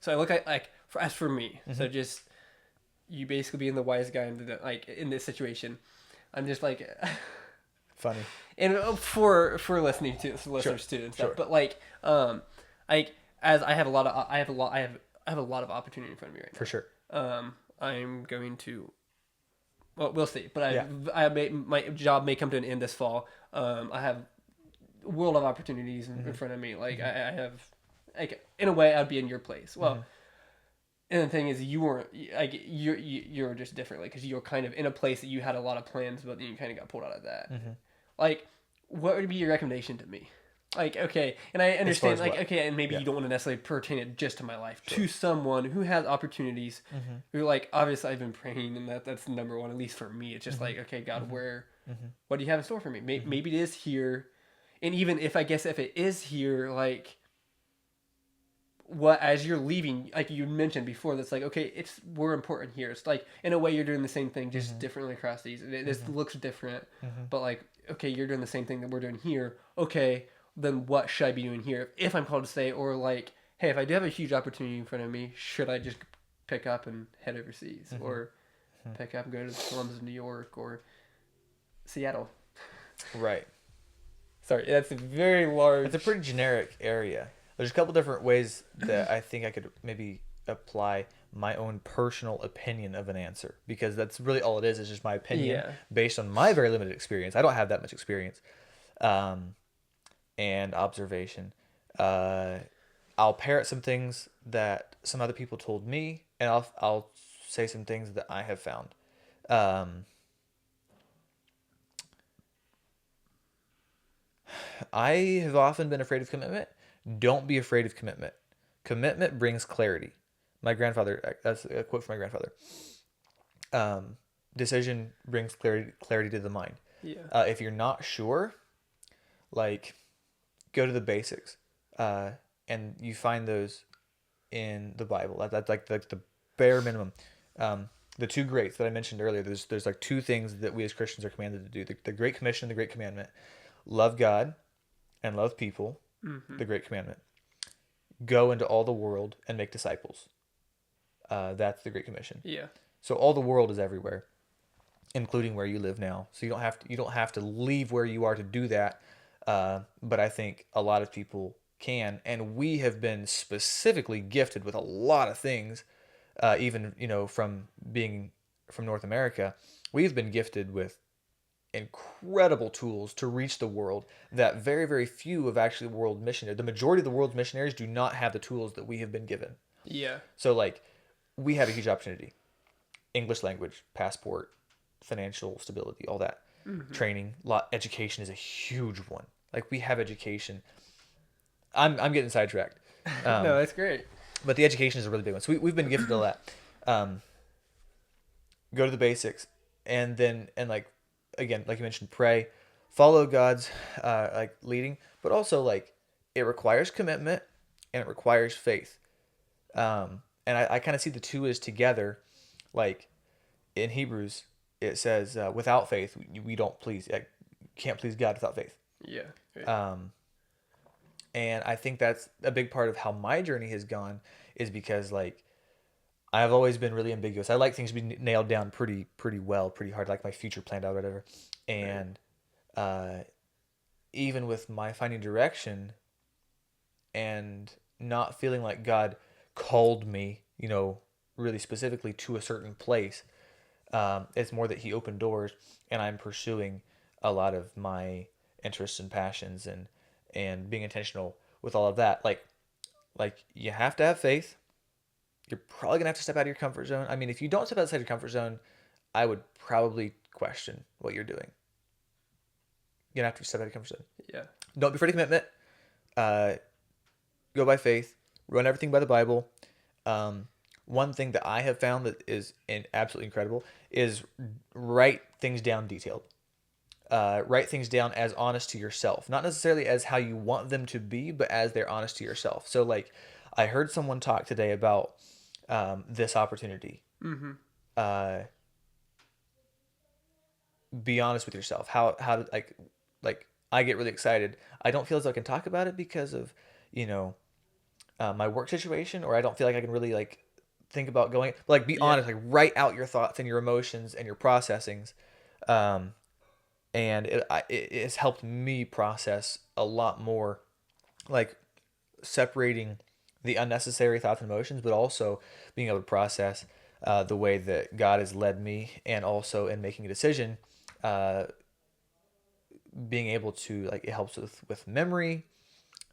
[SPEAKER 1] So I look at, like, as for me, so just, you basically being the wise guy in this situation, I'm just like...
[SPEAKER 2] Funny.
[SPEAKER 1] And for listeners too and stuff, sure. But like as I have a lot of opportunity in front of me right now.
[SPEAKER 2] For sure.
[SPEAKER 1] I'm going to Well, we'll see. But
[SPEAKER 2] Yeah.
[SPEAKER 1] my job may come to an end this fall. I have a world of opportunities in front of me. Like I have, like in a way, I'd be in your place. Well, and the thing is, you weren't like you're just differently because you're kind of in a place that you had a lot of plans, but then you kind of got pulled out of that. Like, what would be your recommendation to me? Like, okay, and I understand, like, okay, and maybe you don't want to necessarily pertain it just to my life, to someone who has opportunities, who, like, obviously I've been praying, and that's number one, at least for me. It's just like, okay, God, what do you have in store for me? Maybe it is here, and even if, I guess, if it is here, like, what, as you're leaving, like you mentioned before, that's like, okay, we're important here. It's like, in a way, you're doing the same thing, just differently across these. This looks different, but, like, okay, you're doing the same thing that we're doing here. Okay, then what should I be doing here if I'm called to stay? Or like, hey, if I do have a huge opportunity in front of me, should I just pick up and head overseas, or pick up and go to Columbus, New York, or Seattle?
[SPEAKER 2] Right.
[SPEAKER 1] Sorry, that's a very large.
[SPEAKER 2] It's a pretty generic area. There's a couple different ways that I think I could maybe apply my own personal opinion of an answer, because that's really all it is just my opinion based on my very limited experience. I don't have that much experience. And observation. I'll parrot some things that some other people told me, and I'll say some things that I have found. I have often been afraid of commitment. Don't be afraid of commitment. Commitment brings clarity. My grandfather, that's a quote from my grandfather. Decision brings clarity to the mind.
[SPEAKER 1] Yeah.
[SPEAKER 2] If you're not sure, like, go to the basics, and you find those in the Bible. That's like the bare minimum. The two greats that I mentioned earlier. There's like two things that we as Christians are commanded to do: the Great Commission, the Great Commandment. Love God and love people. The Great Commandment. Go into all the world and make disciples. That's the Great Commission.
[SPEAKER 1] Yeah.
[SPEAKER 2] So all the world is everywhere, including where you live now. So you don't have to leave where you are to do that. But I think a lot of people can, and we have been specifically gifted with a lot of things. Even from being from North America, we've been gifted with incredible tools to reach the world that very, very few of actually world missionaries. The majority of the world's missionaries do not have the tools that we have been given.
[SPEAKER 1] Yeah.
[SPEAKER 2] So like, we have a huge opportunity: English language, passport, financial stability, all that. Training, education is a huge one. Like, we have education. I'm getting sidetracked.
[SPEAKER 1] No, that's great.
[SPEAKER 2] But the education is a really big one. So we've been gifted all that. Go to the basics, and like, again, like you mentioned, pray, follow God's like leading, but also, like, it requires commitment and it requires faith. And I kind of see the two as together. Like, in Hebrews, it says, without faith, we can't please God without faith.
[SPEAKER 1] Yeah. Right.
[SPEAKER 2] And I think that's a big part of how my journey has gone, is because, like, I've always been really ambiguous. I like things to be nailed down pretty well, pretty hard, like my future planned out, or whatever. And even with my finding direction and not feeling like God called me, really specifically to a certain place, it's more that He opened doors, and I'm pursuing a lot of my interests and passions, and being intentional with all of that. Like you have to have faith. You're probably gonna have to step out of your comfort zone. I mean, if you don't step outside your comfort zone, I would probably question what you're doing. You're gonna have to step out of your comfort zone.
[SPEAKER 1] Yeah.
[SPEAKER 2] Don't be afraid of commitment. Go by faith. Run everything by the Bible. One thing that I have found that is absolutely incredible is write things down detailed. Write things down as honest to yourself, not necessarily as how you want them to be, but as they're honest to yourself. So, like, I heard someone talk today about this opportunity. Be honest with yourself. How to, like I get really excited. I don't feel as though I can talk about it because of my work situation, or I don't feel like I can really, like, think about going. Like, be honest. Like, write out your thoughts and your emotions and your processings. And it has helped me process a lot more, like, separating the unnecessary thoughts and emotions, but also being able to process the way that God has led me, and also in making a decision, uh, being able to, like, it helps with memory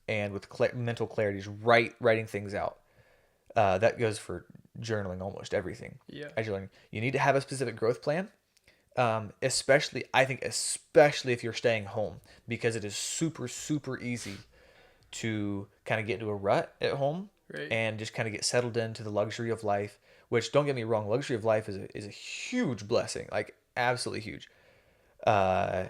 [SPEAKER 2] and with mental clarity, just writing things out. That goes for journaling, almost everything.
[SPEAKER 1] Yeah.
[SPEAKER 2] As you're learning, you need to have a specific growth plan. Especially, I think, especially if you're staying home, because it is super, super easy to kind of get into a rut at home,
[SPEAKER 1] Right.
[SPEAKER 2] and just kind of get settled into the luxury of life. Which, don't get me wrong, luxury of life is a huge blessing, like absolutely huge. Uh,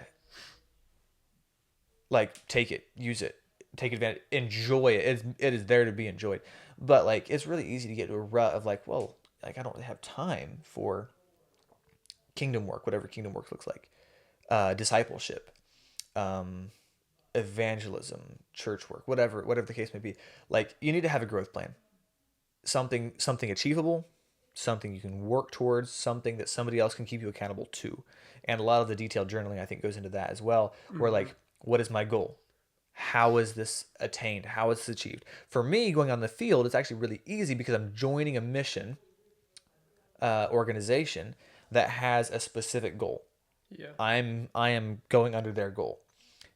[SPEAKER 2] like, take it, use it, take advantage, enjoy it. It is there to be enjoyed. But like, it's really easy to get into a rut of like, well, like, I don't really have time for kingdom work, whatever kingdom work looks like, discipleship, um, evangelism, church work, whatever the case may be. Like, you need to have a growth plan, something achievable, something you can work towards, something that somebody else can keep you accountable to. And a lot of the detailed journaling, I think, goes into that as well. Where, like, what is my goal? How is this attained? How is this achieved? For me, going on the field, it's actually really easy because I'm joining a mission organization that has a specific goal.
[SPEAKER 1] Yeah.
[SPEAKER 2] I am going under their goal.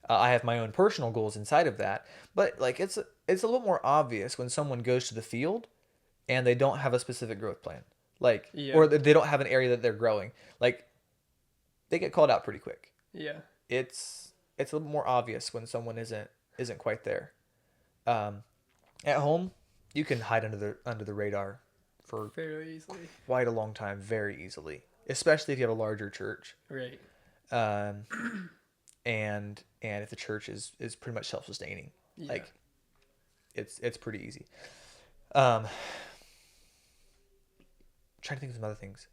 [SPEAKER 2] I have my own personal goals inside of that, but like, it's a little more obvious when someone goes to the field and they don't have a specific growth plan, like,
[SPEAKER 1] Yeah.
[SPEAKER 2] or they don't have an area that they're growing. Like, they get called out pretty quick.
[SPEAKER 1] Yeah.
[SPEAKER 2] It's a little more obvious when someone isn't quite there. Um, at home, you can hide under the radar for
[SPEAKER 1] Fairly easily.
[SPEAKER 2] quite a long time, very easily, especially if you have a larger church.
[SPEAKER 1] Right.
[SPEAKER 2] Um, and if the church is pretty much self-sustaining,
[SPEAKER 1] Yeah.
[SPEAKER 2] like, it's pretty easy. Um, trying to think of some other things.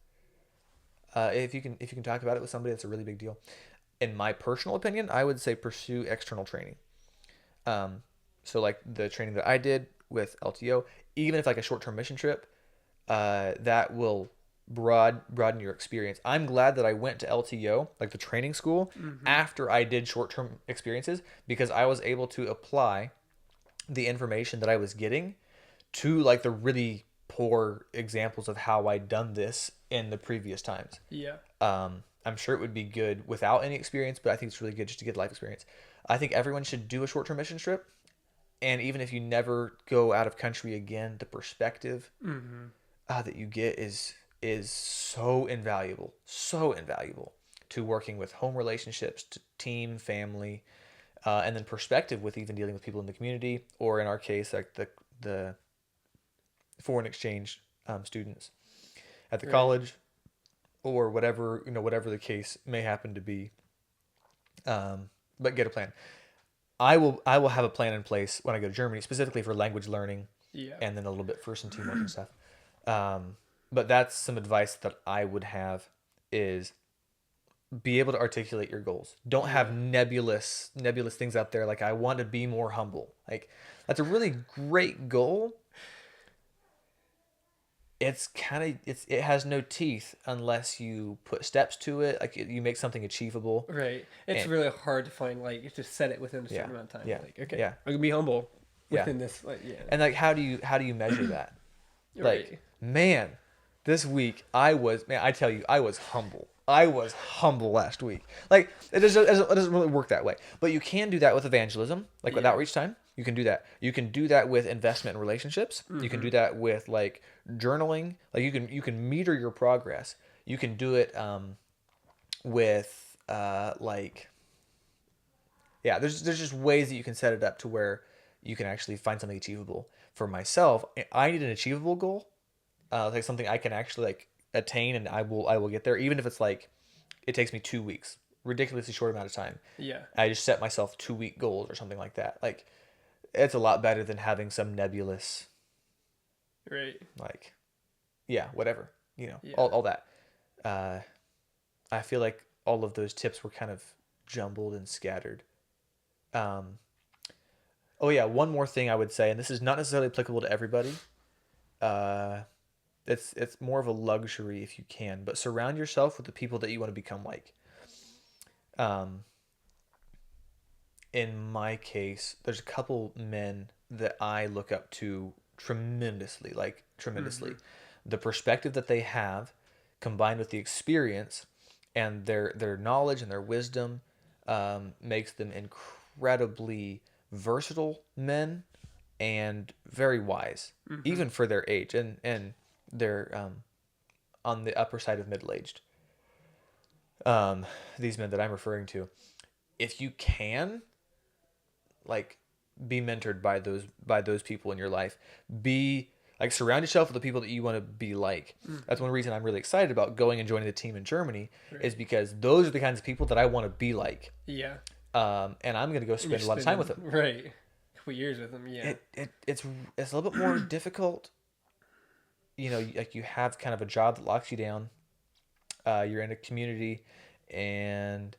[SPEAKER 2] If you can talk about it with somebody, that's a really big deal. In my personal opinion, I would say pursue external training. So like the training that I did with LTO, even if like a short-term mission trip, that will broaden your experience. I'm glad that I went to LTO, like the training school, after I did short-term experiences, because I was able to apply the information that I was getting to like the really poor examples of how I'd done this in the previous times.
[SPEAKER 1] Yeah.
[SPEAKER 2] I'm sure it would be good without any experience, but I think it's really good just to get life experience. I think everyone should do a short-term mission trip, and even if you never go out of country again, the perspective that you get is so invaluable to working with home relationships, to team, family, and then perspective with even dealing with people in the community, or in our case, like the foreign exchange students at the
[SPEAKER 1] Right.
[SPEAKER 2] college, or whatever the case may happen to be. But get a plan. I will have a plan in place when I go to Germany, specifically for language learning,
[SPEAKER 1] Yeah.
[SPEAKER 2] and then a little bit for some teamwork and stuff. But that's some advice that I would have, is be able to articulate your goals. Don't have nebulous things out there like, I want to be more humble. Like, that's a really great goal. It has no teeth unless you put steps to it. Like, you make something achievable.
[SPEAKER 1] Right. It's
[SPEAKER 2] And
[SPEAKER 1] really hard to find, like, to set it within a certain
[SPEAKER 2] yeah,
[SPEAKER 1] amount of time.
[SPEAKER 2] yeah,
[SPEAKER 1] Like, okay,
[SPEAKER 2] yeah,
[SPEAKER 1] I'm gonna be humble
[SPEAKER 2] yeah.
[SPEAKER 1] within this. Like, yeah.
[SPEAKER 2] And like, how do you measure that? Like,
[SPEAKER 1] Right.
[SPEAKER 2] man, this week I tell you, I was humble. I was humble last week. Like, it doesn't really work that way. But you can do that with evangelism, like with
[SPEAKER 1] Yeah.
[SPEAKER 2] outreach time. You can do that. You can do that with investment in relationships. You can do that with like journaling. Like, you can meter your progress. You can do it with like, yeah. There's just ways that you can set it up to where you can actually find something achievable. For myself, I need an achievable goal, like something I can actually like attain, and I will get there, even if it's like it takes me 2 weeks, ridiculously short amount of time.
[SPEAKER 1] Yeah.
[SPEAKER 2] I just set myself 2-week goals or something like that. Like, it's a lot better than having some nebulous,
[SPEAKER 1] Right.
[SPEAKER 2] like, yeah, whatever,
[SPEAKER 1] Yeah.
[SPEAKER 2] all that. I feel like all of those tips were kind of jumbled and scattered. Um, oh yeah, one more thing I would say, and this is not necessarily applicable to everybody. Uh, it's more of a luxury if you can, but surround yourself with the people that you want to become like. Um, in my case, there's a couple men that I look up to tremendously, like tremendously. the perspective that they have, combined with the experience and their knowledge and their wisdom, makes them incredibly versatile men and very wise, even for their age, and they're on the upper side of middle-aged. These men that I'm referring to, if you can, like, be mentored by those people in your life, be like, surround yourself with the people that you want to be like. That's one reason I'm really excited about going and joining the team in Germany, is because those are the kinds of people that I want to be like.
[SPEAKER 1] Yeah.
[SPEAKER 2] And I'm gonna go spend a lot of time with them.
[SPEAKER 1] Right. A couple years with them. Yeah.
[SPEAKER 2] It's a little bit more difficult. You know, like, you have kind of a job that locks you down. You're in a community, and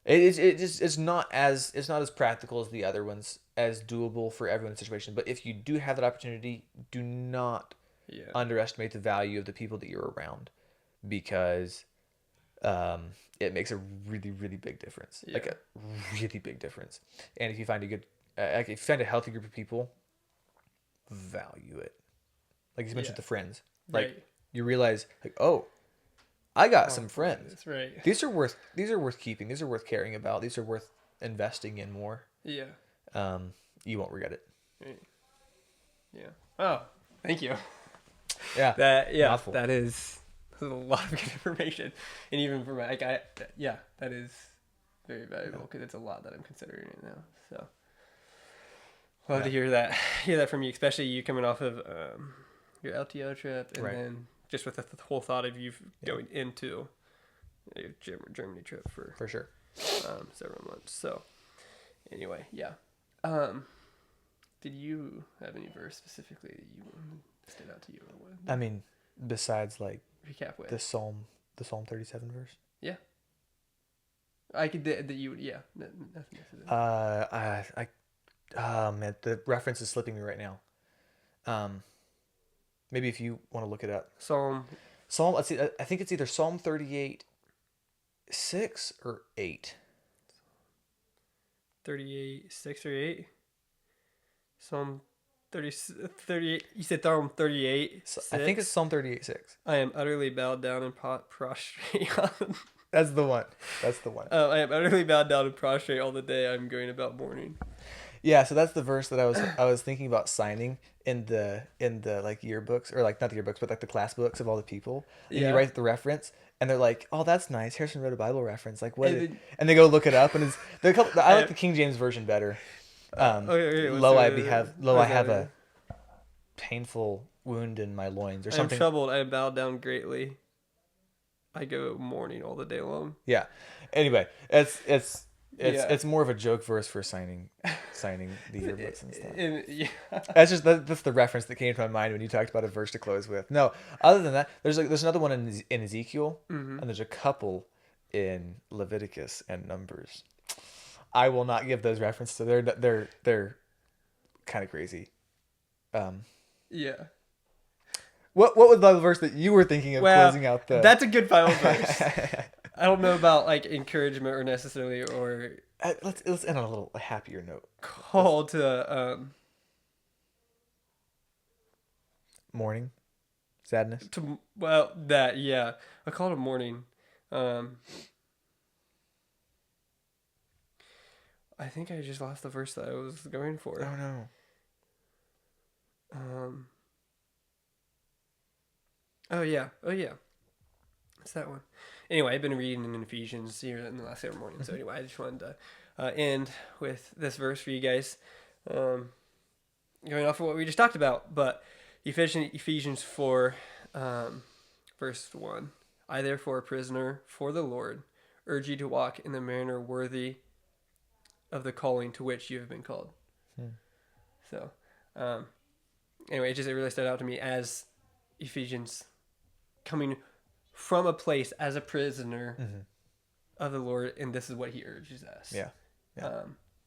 [SPEAKER 2] it's not as practical as the other ones, as doable for everyone's situation. But if you do have that opportunity, do not underestimate the value of the people that you're around, because it makes a really, really big difference. Like, a really big difference. And if you find if you find a healthy group of people, value it. Like you mentioned, the friends. Like, you realize, like, oh, I got some friends.
[SPEAKER 1] That's right.
[SPEAKER 2] These are worth keeping. These are worth caring about. These are worth investing in more.
[SPEAKER 1] Yeah.
[SPEAKER 2] You won't regret it.
[SPEAKER 1] Right. Yeah. Oh, thank you.
[SPEAKER 2] Yeah.
[SPEAKER 1] That is a lot of good information, and even for my that is very valuable, because it's a lot that I'm considering right now. So love to hear that from you, especially you coming off of your LTO trip, and then just with the whole thought of you going into a Germany trip for
[SPEAKER 2] sure,
[SPEAKER 1] several months. So anyway, did you have any verse specifically that you stood out to you?
[SPEAKER 2] I mean, besides, like,
[SPEAKER 1] recap with
[SPEAKER 2] the Psalm 37 verse.
[SPEAKER 1] Yeah, I could that you nothing.
[SPEAKER 2] Man, the reference is slipping me right now. Maybe if you want to look it up.
[SPEAKER 1] Psalm.
[SPEAKER 2] Let's see. I think it's either Psalm 38:6 or 8.
[SPEAKER 1] 38:6 or 8. Psalm 38. You said Psalm 38.
[SPEAKER 2] I think it's Psalm 38:6.
[SPEAKER 1] I am utterly bowed down and prostrate.
[SPEAKER 2] That's the one.
[SPEAKER 1] I am utterly bowed down and prostrate all the day. I'm going about mourning.
[SPEAKER 2] Yeah, so that's the verse that I was thinking about signing in the like yearbooks, or like not the yearbooks, but like the class books of all the people. And you write the reference, and they're like, "Oh, that's nice. Harrison wrote a Bible reference. Like, what?" And they go look it up, and it's I like the King James version better. Lo, I have a painful wound in my loins, or something.
[SPEAKER 1] I am troubled. I am bowed down greatly. I go mourning all the day long.
[SPEAKER 2] Yeah. Anyway, it's more of a joke verse for signing the yearbooks and stuff. That's the reference that came to my mind when you talked about a verse to close with. No, other than that, there's another one in Ezekiel, and there's a couple in Leviticus and Numbers. I will not give those references. So they're kind of crazy.
[SPEAKER 1] Yeah.
[SPEAKER 2] What was the verse that you were thinking of closing out the?
[SPEAKER 1] That's a good Bible verse. I don't know about like encouragement or necessarily, or
[SPEAKER 2] let's end on a happier note.
[SPEAKER 1] Call to
[SPEAKER 2] mourning, sadness.
[SPEAKER 1] A call to mourning. I think I just lost the verse that I was going for.
[SPEAKER 2] Oh no.
[SPEAKER 1] Oh yeah. It's that one. Anyway, I've been reading in Ephesians here in the last several mornings. So anyway, I just wanted to end with this verse for you guys, going off of what we just talked about. But Ephesians 4, verse 1. I therefore, a prisoner for the Lord, urge you to walk in the manner worthy of the calling to which you have been called. So, anyway, it really stood out to me as Ephesians coming from a place as a prisoner of the Lord, and this is what he urges us.
[SPEAKER 2] Yeah.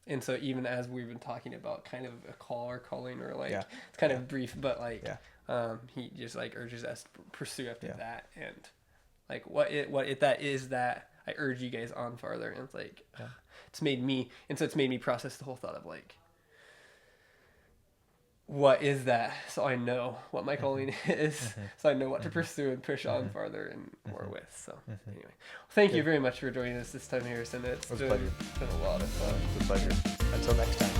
[SPEAKER 1] And so even as we've been talking about kind of a call or calling, or like it's kind of brief, but like he just like urges us to pursue after that, and like what that is that I urge you guys on farther, and it's like it's made me process the whole thought of like what is that, so I know what my calling is, so I know what to pursue and push on farther and more with. So anyway, thank you very much for joining us this time, Harrison. It's been a lot of fun.
[SPEAKER 2] It's a pleasure. Until next time.